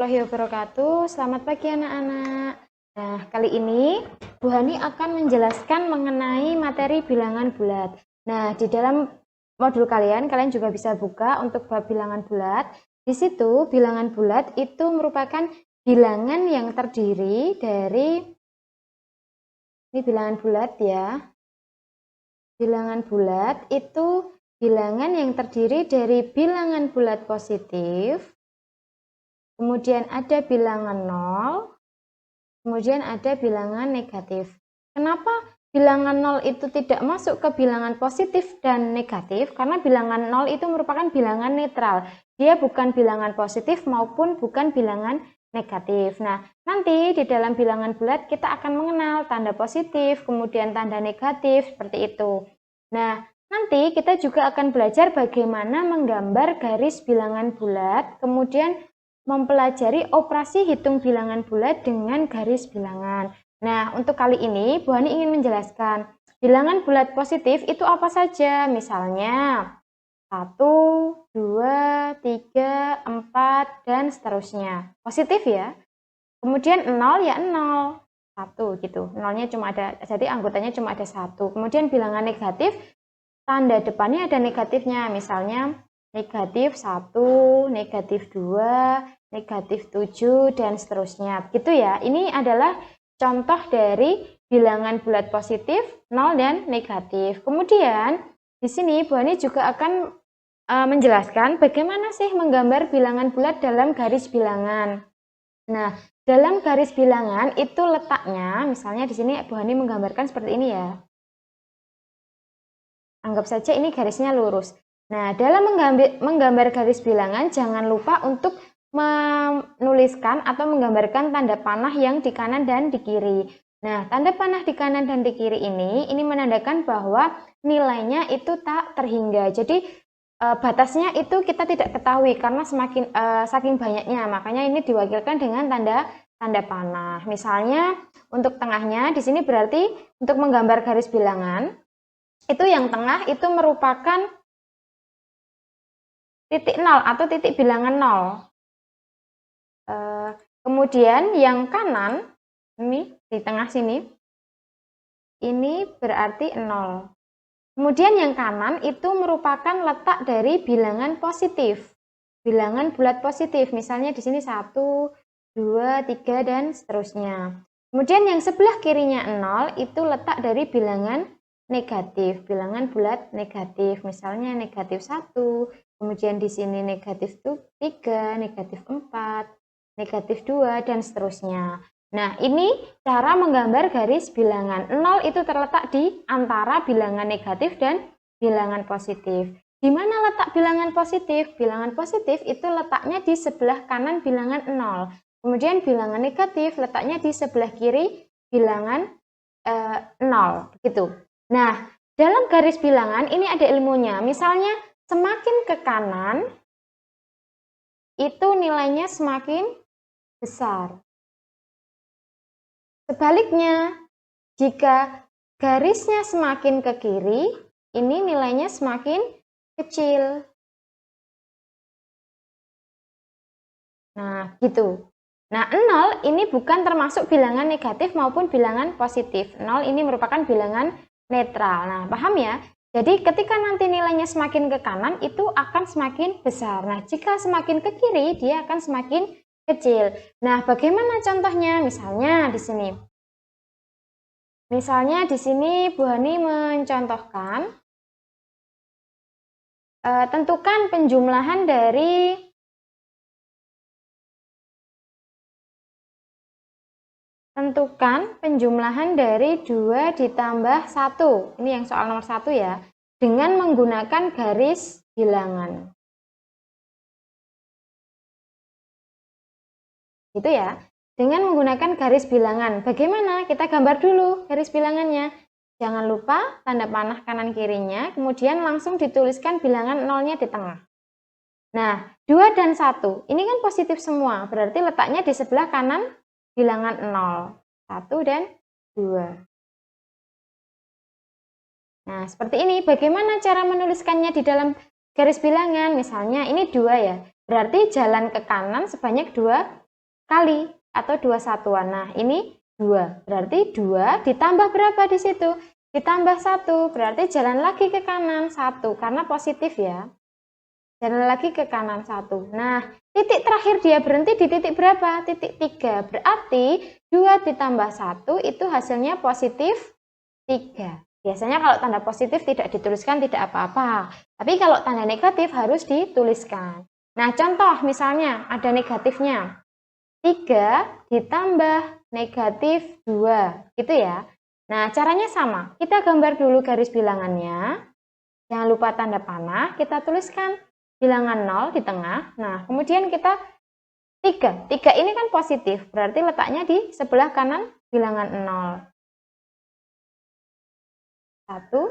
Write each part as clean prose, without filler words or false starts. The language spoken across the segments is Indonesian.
Warahmatullahi wabarakatuh. Selamat pagi anak-anak. Nah, kali ini Bu Hani akan menjelaskan mengenai materi bilangan bulat. Nah, di dalam modul kalian juga bisa buka untuk bab bilangan bulat. Di situ bilangan bulat itu merupakan bilangan yang terdiri dari, ini bilangan bulat ya. Bilangan bulat itu bilangan yang terdiri dari bilangan bulat positif, kemudian ada bilangan 0, kemudian ada bilangan negatif. Kenapa bilangan 0 itu tidak masuk ke bilangan positif dan negatif? Karena bilangan 0 itu merupakan bilangan netral. Dia bukan bilangan positif maupun bukan bilangan negatif. Nah, nanti di dalam bilangan bulat kita akan mengenal tanda positif, kemudian tanda negatif, seperti itu. Nah, nanti kita juga akan belajar bagaimana menggambar garis bilangan bulat, kemudian mempelajari operasi hitung bilangan bulat dengan garis bilangan. Nah, untuk kali ini Bu Hani ingin menjelaskan bilangan bulat positif itu apa saja. Misalnya 1, 2, 3, 4, dan seterusnya. Positif ya. Kemudian 0 ya 0, 1 gitu. Nolnya cuma ada, jadi anggotanya cuma ada 1. Kemudian bilangan negatif, tanda depannya ada negatifnya. Misalnya negatif 1, negatif 2, negatif 7, dan seterusnya. Begitu ya. Ini adalah contoh dari bilangan bulat positif, 0 dan negatif. Kemudian di sini Bu Hani juga akan menjelaskan bagaimana sih menggambar bilangan bulat dalam garis bilangan. Nah, dalam garis bilangan itu letaknya, misalnya di sini Bu Hani menggambarkan seperti ini ya. Anggap saja ini garisnya lurus. Nah, dalam menggambar garis bilangan, jangan lupa untuk menuliskan atau menggambarkan tanda panah yang di kanan dan di kiri. Nah, tanda panah di kanan dan di kiri ini menandakan bahwa nilainya itu tak terhingga. Jadi, batasnya itu kita tidak ketahui karena semakin saking banyaknya. Makanya ini diwakilkan dengan tanda panah. Misalnya, untuk tengahnya, di sini berarti untuk menggambar garis bilangan, itu yang tengah itu merupakan titik 0 atau titik bilangan 0. Kemudian yang kanan, ini di tengah sini, ini berarti 0. Kemudian yang kanan itu merupakan letak dari bilangan positif. Bilangan bulat positif, misalnya di sini 1, 2, 3, dan seterusnya. Kemudian yang sebelah kirinya 0 itu letak dari bilangan negatif, bilangan bulat negatif, misalnya negatif 1, kemudian di sini negatif 3, negatif 4, negatif 2, dan seterusnya. Nah, ini cara menggambar garis bilangan. 0 itu terletak di antara bilangan negatif dan bilangan positif. Di mana letak bilangan positif? Bilangan positif itu letaknya di sebelah kanan bilangan 0. Kemudian bilangan negatif letaknya di sebelah kiri bilangan 0. Begitu. Nah, dalam garis bilangan ini ada ilmunya. Misalnya, semakin ke kanan, itu nilainya semakin besar. Sebaliknya, jika garisnya semakin ke kiri, ini nilainya semakin kecil. Nah, gitu. Nah, 0 ini bukan termasuk bilangan negatif maupun bilangan positif. 0 ini merupakan bilangan netral. Nah, paham ya? Jadi, ketika nanti nilainya semakin ke kanan, itu akan semakin besar. Nah, jika semakin ke kiri, dia akan semakin kecil. Nah, bagaimana contohnya? Misalnya di sini. Misalnya di sini Bu Hani mencontohkan, tentukan penjumlahan dari tentukan penjumlahan dari 2 ditambah 1. Ini yang soal nomor 1 ya. Dengan menggunakan garis bilangan. Gitu ya. Dengan menggunakan garis bilangan. Bagaimana? Kita gambar dulu garis bilangannya. Jangan lupa tanda panah kanan kirinya, kemudian langsung dituliskan bilangan 0-nya di tengah. Nah, 2 dan 1. Ini kan positif semua, berarti letaknya di sebelah kanan bilangan 0. 1 dan 2. Nah, seperti ini. Bagaimana cara menuliskannya di dalam garis bilangan? Misalnya ini 2 ya. Berarti jalan ke kanan sebanyak 2 kali atau 2 satuan. Nah, ini 2. Berarti 2 ditambah berapa di situ? Ditambah 1. Berarti jalan lagi ke kanan 1 karena positif ya. Jalan lagi ke kanan 1. Nah, titik terakhir dia berhenti di titik berapa? Titik 3. Berarti 2 ditambah 1 itu hasilnya positif 3. Biasanya kalau tanda positif tidak dituliskan tidak apa-apa. Tapi kalau tanda negatif harus dituliskan. Nah, contoh misalnya ada negatifnya. 3 ditambah negatif 2. Gitu ya. Nah, caranya sama. Kita gambar dulu garis bilangannya. Jangan lupa tanda panah. Kita tuliskan bilangan 0 di tengah. Nah, kemudian kita 3. 3 ini kan positif. Berarti letaknya di sebelah kanan bilangan 0. 1,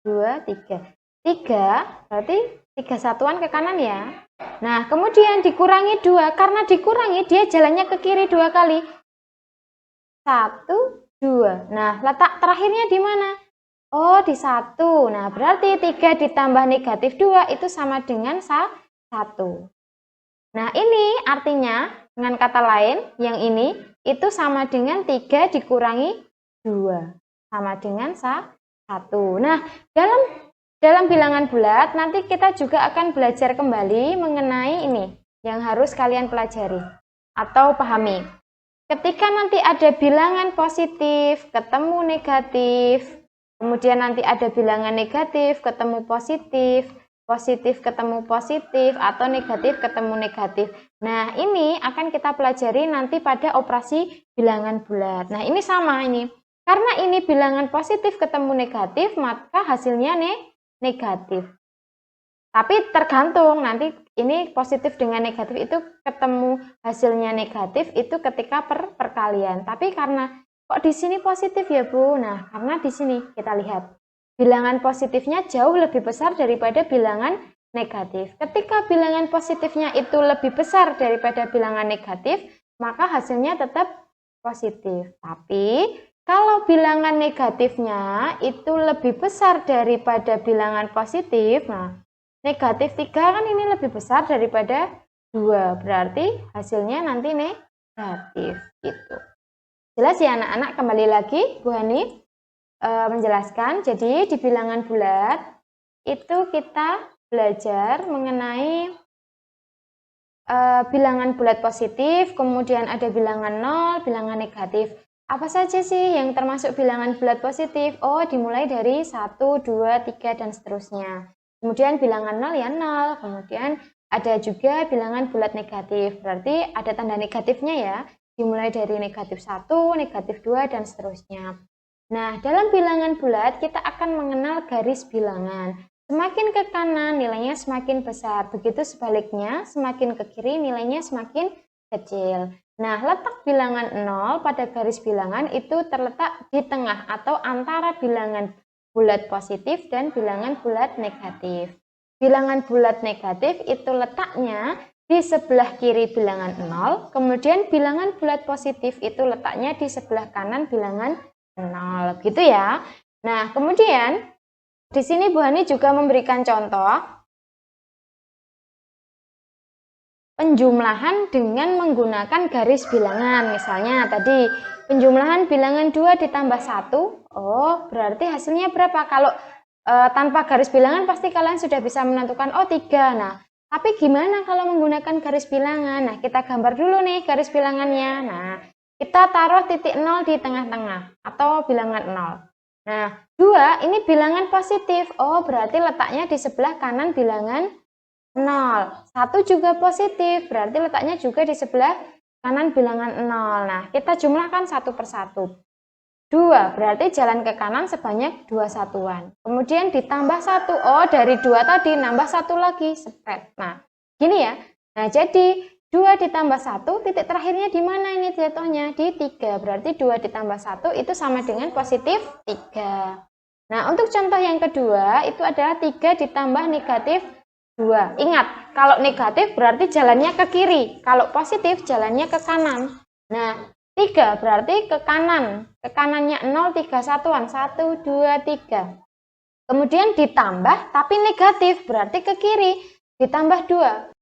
2, 3. 3 berarti 3 satuan ke kanan ya. Nah, kemudian dikurangi 2. Karena dikurangi, dia jalannya ke kiri 2 kali. 1, 2. Nah, letak terakhirnya di mana? Oh, di 1. Nah, berarti 3 ditambah negatif 2 itu sama dengan 1. Nah, ini artinya, dengan kata lain, yang ini itu sama dengan 3 dikurangi 2. Sama dengan 1. Nah, dalam bilangan bulat nanti kita juga akan belajar kembali mengenai ini yang harus kalian pelajari atau pahami. Ketika nanti ada bilangan positif ketemu negatif, kemudian nanti ada bilangan negatif ketemu positif, positif ketemu positif, atau negatif ketemu negatif. Nah, ini akan kita pelajari nanti pada operasi bilangan bulat. Nah, ini sama ini. Karena ini bilangan positif ketemu negatif, maka hasilnya negatif. Tapi tergantung, nanti ini positif dengan negatif itu ketemu hasilnya negatif itu ketika perkalian. Tapi karena kok di sini positif ya Bu? Nah, karena di sini kita lihat bilangan positifnya jauh lebih besar daripada bilangan negatif. Ketika bilangan positifnya itu lebih besar daripada bilangan negatif, maka hasilnya tetap positif. Tapi kalau bilangan negatifnya itu lebih besar daripada bilangan positif, nah negatif 3 kan ini lebih besar daripada 2, berarti hasilnya nanti negatif gitu. Jelas ya anak-anak? Kembali lagi Bu Hani menjelaskan. Jadi di bilangan bulat itu kita belajar mengenai bilangan bulat positif, kemudian ada bilangan 0, bilangan negatif. Apa saja sih yang termasuk bilangan bulat positif? Oh, dimulai dari 1, 2, 3, dan seterusnya. Kemudian bilangan 0 ya 0. Kemudian ada juga bilangan bulat negatif. Berarti ada tanda negatifnya ya. Dimulai dari negatif 1, negatif 2, dan seterusnya. Nah, dalam bilangan bulat kita akan mengenal garis bilangan. Semakin ke kanan nilainya semakin besar. Begitu sebaliknya, semakin ke kiri nilainya semakin kecil. Nah, letak bilangan 0 pada garis bilangan itu terletak di tengah atau antara bilangan bulat positif dan bilangan bulat negatif. Bilangan bulat negatif itu letaknya di sebelah kiri bilangan 0, kemudian bilangan bulat positif itu letaknya di sebelah kanan bilangan 0. Gitu ya. Nah, kemudian di sini Bu Hani juga memberikan contoh penjumlahan dengan menggunakan garis bilangan. Misalnya tadi penjumlahan bilangan 2 ditambah 1. Oh, berarti hasilnya berapa? Kalau tanpa garis bilangan pasti kalian sudah bisa menentukan oh 3. Nah, tapi gimana kalau menggunakan garis bilangan? Nah, kita gambar dulu nih garis bilangannya. Nah, kita taruh titik 0 di tengah-tengah atau bilangan 0. Nah, 2 ini bilangan positif. Oh, berarti letaknya di sebelah kanan bilangan 0. 1 juga positif, berarti letaknya juga di sebelah kanan bilangan 0. Nah, kita jumlahkan satu persatu. 2, berarti jalan ke kanan sebanyak 2 satuan. Kemudian ditambah 1, oh dari 2 tadi nambah 1 lagi, spread. Nah, gini ya. Nah, jadi 2 ditambah 1, titik terakhirnya di mana ini jatuhnya? Di 3, berarti 2 ditambah 1 itu sama dengan positif 3. Nah, untuk contoh yang kedua, itu adalah 3 ditambah negatif 2. Ingat, kalau negatif berarti jalannya ke kiri. Kalau positif jalannya ke kanan. Nah, 3 berarti ke kanan. Ke kanannya 0, 3 satuan. 1, 2, 3. Kemudian ditambah tapi negatif berarti ke kiri. Ditambah 2.